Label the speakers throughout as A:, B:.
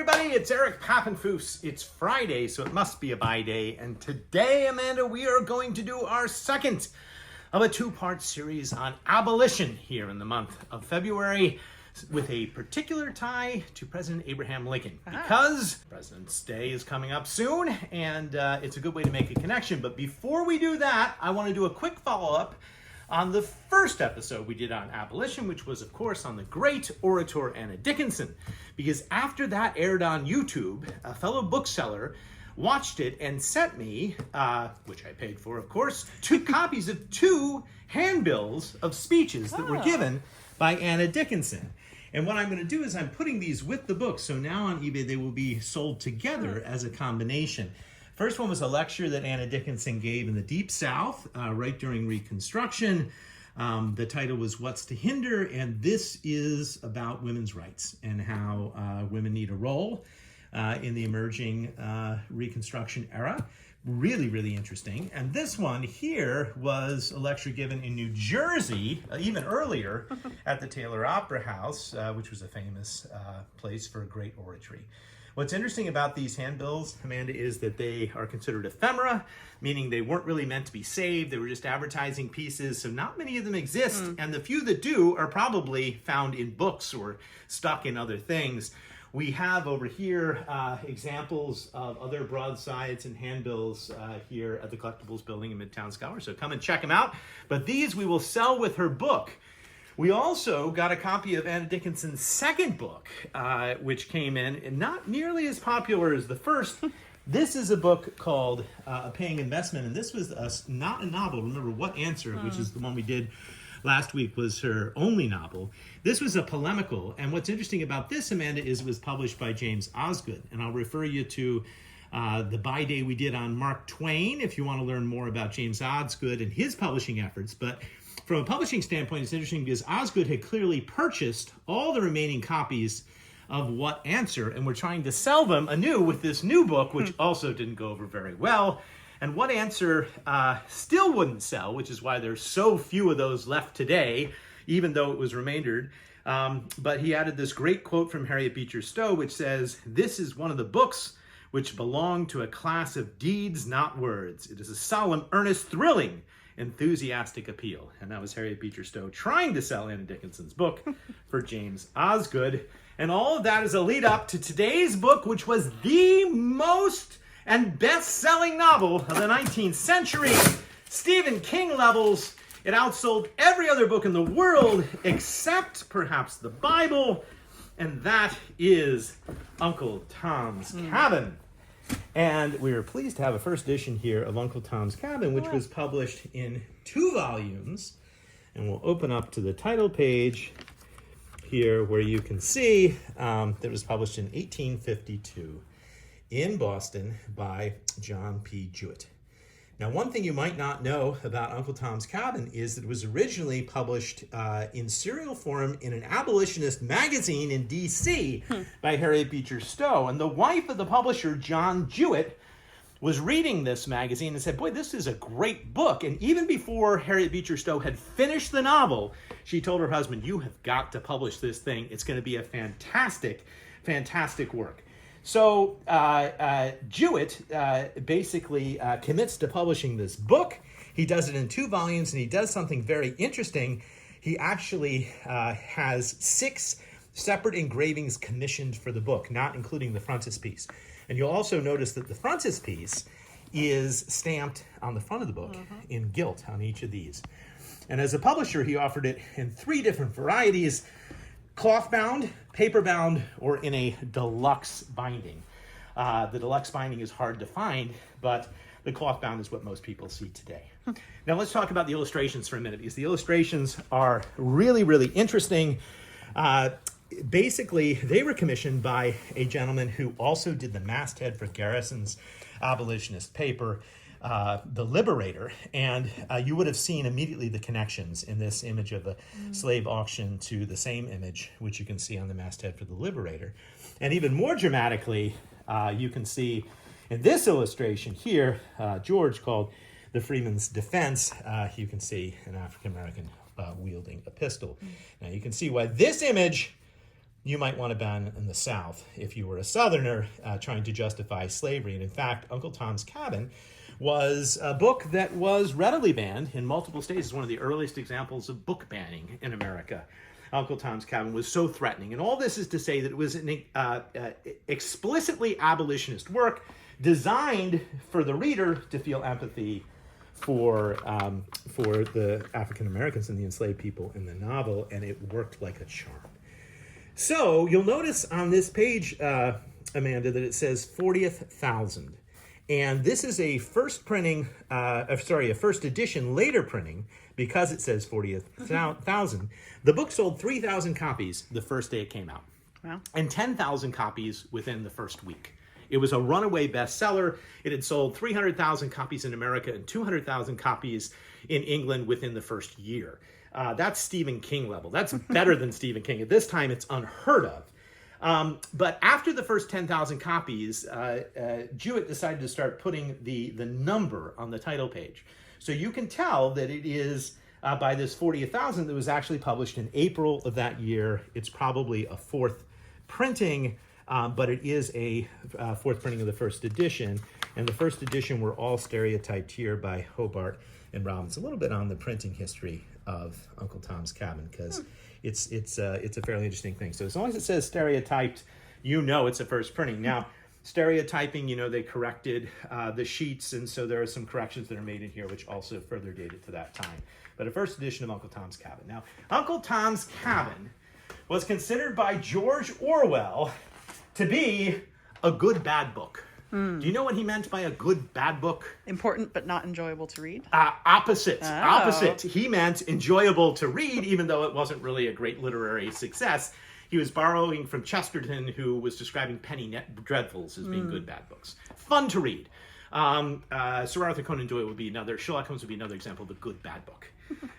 A: everybody, it's Eric Pappenfoos. It's Friday, so it must be a buy day. And today, Amanda, we are going to do our second of a two-part series on abolition here in the month of February, with a particular tie to President Abraham Lincoln, because President's Day is coming up soon, and it's a good way to make a connection. But before we do that, I want to do a quick follow-up on the first episode we did on abolition, which was, of course, on the great orator Anna Dickinson, because after that aired on YouTube, a fellow bookseller watched it and sent me, which I paid for, of course, 2 copies of 2 handbills of speeches that were given by Anna Dickinson. And what I'm going to do is I'm putting these with the book, so now on eBay they will be sold together as a combination. First one was a lecture that Anna Dickinson gave in the Deep South, right during Reconstruction. The title was What's to Hinder? And this is about women's rights and how women need a role in the emerging Reconstruction era. Really, really interesting. And this one here was a lecture given in New Jersey, even earlier, at the Taylor Opera House, which was a famous place for great oratory. What's interesting about these handbills, Amanda, is that they are considered ephemera, meaning they weren't really meant to be saved. They were just advertising pieces, so not many of them exist. And the few that do are probably found in books or stuck in other things. We have over here examples of other broadsides and handbills here at the Collectibles Building in Midtown Scholar, so come and check them out. But these we will sell with her book. We also got a copy of Anna Dickinson's second book, which came in, and not nearly as popular as the first. This is a book called A Paying Investment, and this was not a novel. Remember, What Answer, which is the one we did last week, was her only novel. This was a polemical, and what's interesting about this, Amanda, is it was published by James Osgood, and I'll refer you to the buy day we did on Mark Twain if you want to learn more about James Osgood and his publishing efforts. But from a publishing standpoint, it's interesting because Osgood had clearly purchased all the remaining copies of What Answer, and we're trying to sell them anew with this new book, which also didn't go over very well. And What Answer still wouldn't sell, which is why there's so few of those left today, even though it was remaindered. But he added this great quote from Harriet Beecher Stowe, which says, "This is one of the books which belong to a class of deeds, not words. It is a solemn, earnest, thrilling, enthusiastic appeal." And that was Harriet Beecher Stowe trying to sell Anna Dickinson's book for James Osgood. And all of that is a lead up to today's book, which was the most and best-selling novel of the 19th century. Stephen King levels. It outsold every other book in the world except perhaps the Bible, and that is Uncle Tom's Cabin. And we are pleased to have a first edition here of Uncle Tom's Cabin, which was published in 2 volumes. And we'll open up to the title page here where you can see that it was published in 1852 in Boston by John P. Jewett. Now, one thing you might not know about Uncle Tom's Cabin is that it was originally published in serial form in an abolitionist magazine in D.C. by Harriet Beecher Stowe. And the wife of the publisher, John Jewett, was reading this magazine and said, "Boy, this is a great book." And even before Harriet Beecher Stowe had finished the novel, she told her husband, "You have got to publish this thing. It's going to be a fantastic, fantastic work." So Jewett basically commits to publishing this book. He does it in 2 volumes, and he does something very interesting. He actually has 6 separate engravings commissioned for the book, not including the frontispiece. And you'll also notice that the frontispiece is stamped on the front of the book in gilt on each of these. And as a publisher, he offered it in 3 different varieties: cloth-bound, paper-bound, or in a deluxe binding. The deluxe binding is hard to find, but the cloth-bound is what most people see today. Now let's talk about the illustrations for a minute, because the illustrations are really, really interesting. Basically, they were commissioned by a gentleman who also did the masthead for Garrison's abolitionist paper, The Liberator, and you would have seen immediately the connections in this image of the slave auction to the same image, which you can see on the masthead for The Liberator. And even more dramatically, you can see in this illustration here, George, called The Freeman's Defense, you can see an African-American wielding a pistol. Now you can see why this image you might want to ban in the South if you were a Southerner trying to justify slavery. And in fact, Uncle Tom's Cabin was a book that was readily banned in multiple states. It's one of the earliest examples of book banning in America. Uncle Tom's Cabin was so threatening. And all this is to say that it was an explicitly abolitionist work designed for the reader to feel empathy for the African Americans and the enslaved people in the novel, and it worked like a charm. So you'll notice on this page, Amanda, that it says 40th thousand. And this is a first printing, a first edition later printing, because it says 40th thousand. The book sold 3,000 copies the first day it came out.
B: Wow. And
A: 10,000 copies within the first week. It was a runaway bestseller. It had sold 300,000 copies in America and 200,000 copies in England within the first year. That's Stephen King level. That's better than Stephen King. At this time, it's unheard of. But after the first 10,000 copies, Jewett decided to start putting the number on the title page. So you can tell that it is by this 40th thousand that was actually published in April of that year. It's probably a fourth printing, but it is a fourth printing of the first edition. And the first edition were all stereotyped here by Hobart and Robbins. A little bit on the printing history of Uncle Tom's Cabin, because it's a fairly interesting thing. So as long as it says stereotyped, you know it's a first printing. Now, stereotyping, they corrected the sheets, and so there are some corrections that are made in here which also further date it to that time. But a first edition of Uncle Tom's Cabin. Now, Uncle Tom's Cabin was considered by George Orwell to be a good bad book. Do you know what he meant by a good bad book?
B: Important but not enjoyable to read?
A: Opposite.
B: Oh.
A: Opposite. He meant enjoyable to read, even though it wasn't really a great literary success. He was borrowing from Chesterton, who was describing Penny Dreadfuls as being good bad books. Fun to read. Sir Arthur Conan Doyle would be another. Sherlock Holmes would be another example of a good bad book.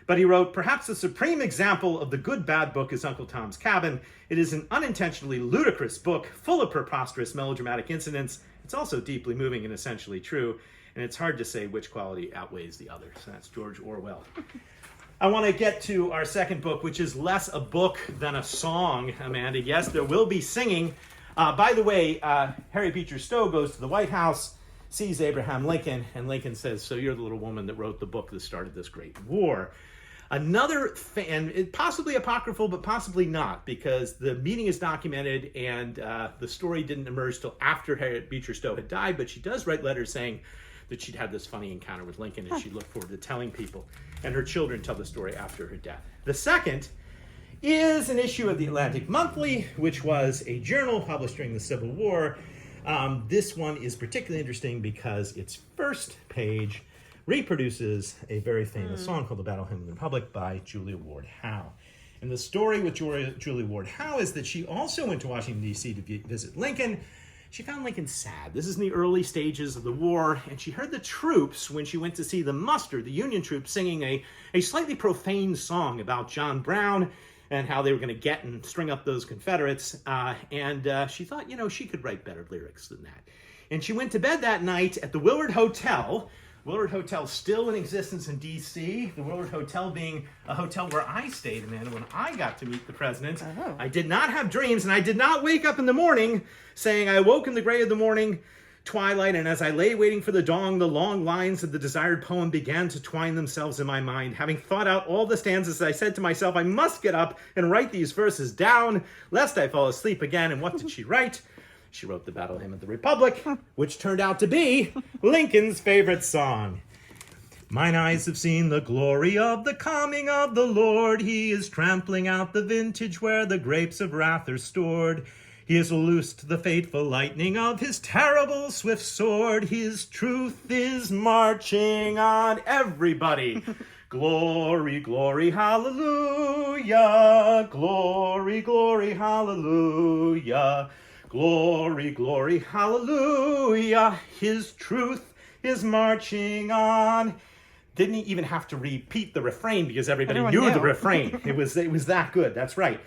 A: But he wrote, perhaps the supreme example of the good bad book is Uncle Tom's Cabin. It is an unintentionally ludicrous book, full of preposterous melodramatic incidents. It's also deeply moving and essentially true, and it's hard to say which quality outweighs the other. So that's George Orwell. I want to get to our second book, which is less a book than a song, Amanda. Yes, there will be singing. By the way, Harriet Beecher Stowe goes to the White House, sees Abraham Lincoln, and Lincoln says, so you're the little woman that wrote the book that started this great war. Another, and possibly apocryphal, but possibly not, because the meeting is documented and the story didn't emerge till after Harriet Beecher Stowe had died, but she does write letters saying that she'd had this funny encounter with Lincoln and she looked forward to telling people. And her children tell the story after her death. The second is an issue of the Atlantic Monthly, which was a journal published during the Civil War. This one is particularly interesting because its first page reproduces a very famous song called The Battle Hymn of the Republic by Julia Ward Howe. And the story with Julia Ward Howe is that she also went to Washington, D.C. to visit Lincoln. She found Lincoln sad. This is in the early stages of the war, and she heard the troops, when she went to see the muster, the Union troops, singing a slightly profane song about John Brown and how they were going to get and string up those Confederates. And she thought, she could write better lyrics than that. And she went to bed that night at the Willard Hotel. Willard Hotel still in existence in D.C. The Willard Hotel being a hotel where I stayed, Amanda, when I got to meet the president.
B: Oh.
A: I did not have dreams, and I did not wake up in the morning saying, I awoke in the gray of the morning twilight, and as I lay waiting for the dawn, the long lines of the desired poem began to twine themselves in my mind. Having thought out all the stanzas, I said to myself, I must get up and write these verses down, lest I fall asleep again. And what did she write? She wrote the Battle Hymn of the Republic, which turned out to be Lincoln's favorite song. Mine eyes have seen the glory of the coming of the Lord. He is trampling out the vintage where the grapes of wrath are stored. He has loosed the fateful lightning of his terrible swift sword. His truth is marching on. Everybody. Glory, glory, hallelujah. Glory, glory, hallelujah. Glory, glory, hallelujah. His truth is marching on. Didn't even have to repeat the refrain because everybody knew the refrain. It was that good. That's right.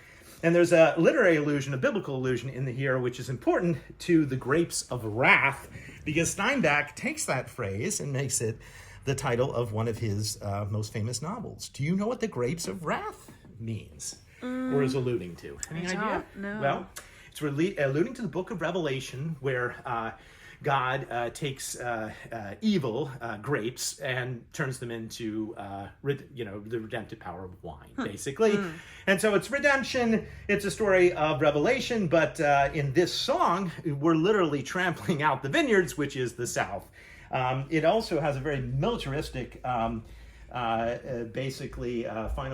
A: And there's a literary allusion, a biblical allusion in here, which is important to the grapes of wrath, because Steinbeck takes that phrase and makes it the title of one of his most famous novels. Do you know what the grapes of wrath means? or is alluding to? Any idea?
B: No.
A: Well, it's alluding to the book of Revelation, where God takes evil grapes and turns them into, the redemptive power of wine, basically. And so it's redemption. It's a story of Revelation, but in this song, we're literally trampling out the vineyards, which is the South. It also has a very militaristic, final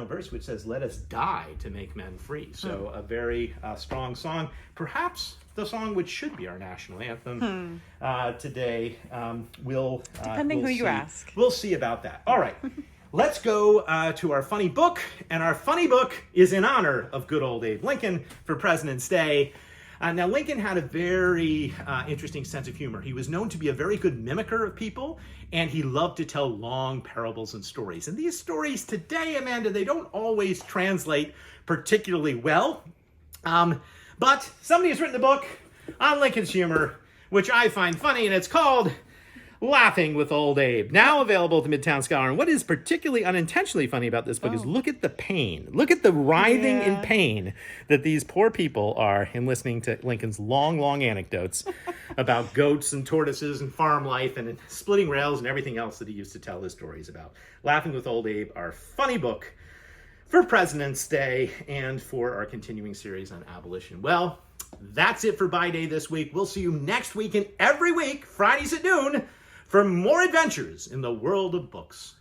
A: verse, which says, "Let us die to make men free." So a very strong song. Perhaps the song which should be our national anthem today.
B: Depending who you ask.
A: We'll see about that. All right. Let's go to our funny book. And our funny book is in honor of good old Abe Lincoln for President's Day. Now, Lincoln had a very interesting sense of humor. He was known to be a very good mimicker of people, and he loved to tell long parables and stories. And these stories today, Amanda, they don't always translate particularly well. But somebody has written a book on Lincoln's humor, which I find funny, and it's called Laughing with Old Abe, now available at the Midtown Scholar. And what is particularly unintentionally funny about this book is look at the pain. Look at the writhing in pain that these poor people are in listening to Lincoln's long, long anecdotes about goats and tortoises and farm life and splitting rails and everything else that he used to tell his stories about. Laughing with Old Abe, our funny book for President's Day and for our continuing series on abolition. Well, that's it for Buy Day this week. We'll see you next week and every week, Fridays at noon, for more adventures in the world of books.